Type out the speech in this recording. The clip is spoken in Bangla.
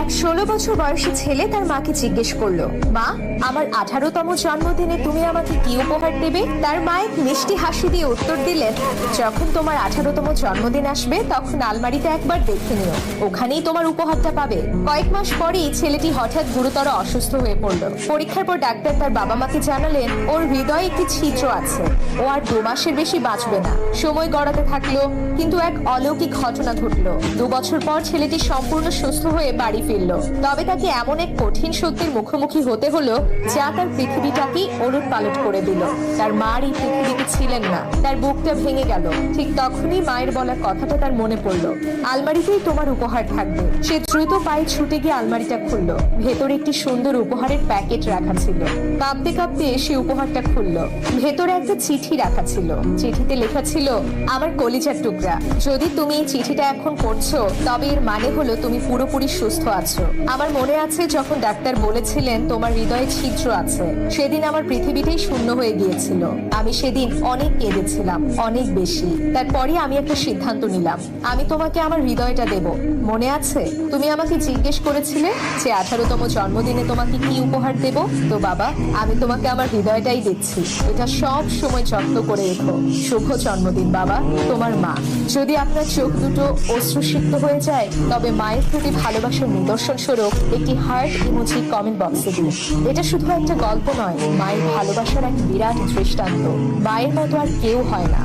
এক 16 বছর বয়সী ছেলে তার মাকে জিজ্ঞেস করলো, মা, আমার 18তম জন্মদিনে তুমি আমাকে কি উপহার দেবে? তার মা এক মিষ্টি হাসি দিয়ে উত্তর দিলেন, যখন তোমার 18তম জন্মদিন আসবে তখন আলমারিতে একবার দেখে নিও, ওখানেই তোমার উপহারটা পাবে। কয়েক মাস পরেই ছেলেটি হঠাৎ গুরুতর অসুস্থ হয়ে পড়ল। পরীক্ষার পর ডাক্তার তার বাবা মাকে জানালেন ওর হৃদয়ে একটি ছিদ্র আছে, ও আর 2 মাসের বেশি বাঁচবে না। সময় গড়াতে থাকলো, কিন্তু এক অলৌকিক ঘটনা ঘটলো। 2 বছর পর ছেলেটি সম্পূর্ণ সুস্থ হয়ে বাড়ি ফিরল। তবে তাকে এমন এক কঠিন সত্যের মুখোমুখি হতে হলো যা তার পৃথিবীটাকেই ওলট পালট করে দিল। তার মা আর এই পৃথিবীতে ছিলেন না। তার বুকটা ভেঙে গেল। ঠিক তখনই মায়ের বলা কথাটা তার মনে পড়লো, আলমারিতেই তোমার উপহার থাকবে। সে দ্রুত পায়ে ছুটে গিয়ে আলমারিটা খুললো। ভেতরে একটি সুন্দর উপহারের প্যাকেট রাখা ছিল। কাঁপতে কাঁপতে সে উপহারটা খুললো। ভেতরে একটা চিঠি রাখা ছিল। চিঠিতে লেখা ছিল, আমার কলিজার টুকরা, যদি তুমি এই চিঠিটা এখন পড়ছো তবে এর মানে হলো তুমি পুরোপুরি সুস্থ আছো। আমার মনে আছে যখন ডাক্তার বলেছিলেন তোমার হৃদয়ে ছিদ্র আছে, সেদিন আমার পৃথিবীটাই শূন্য হয়ে গিয়েছিল। আমি সেদিন অনেক কেঁদেছিলাম, অনেক বেশি। তারপরে আমি একটা সিদ্ধান্ত নিলাম, আমি তোমাকে আমার হৃদয়টা দেব। মনে আছে তুমি আমাকে জিজ্ঞেস করেছিলে যে 18তম জন্মদিনে তোমাকে কি উপহার দেব? তো বাবা, আমি তোমাকে আমার হৃদয়টাই দিচ্ছি। এটা সব সময় যত্ন করে রেখো। শুভ জন্মদিন বাবা, তোমার মা। যদি আপনার চোখ দুটো অশ্রুসিক্ত হয়ে যায় তবে মায়ের প্রতি ভালোবাসার নিদর্শন স্বরূপ একটি হার্ট ইমোজি কমেন্ট বক্সে দিন। এটা শুধু একটা গল্প নয়, মায়ের ভালোবাসার এক বিরাট দৃষ্টান্ত। মায়ের মতো আর কেউ হয় না।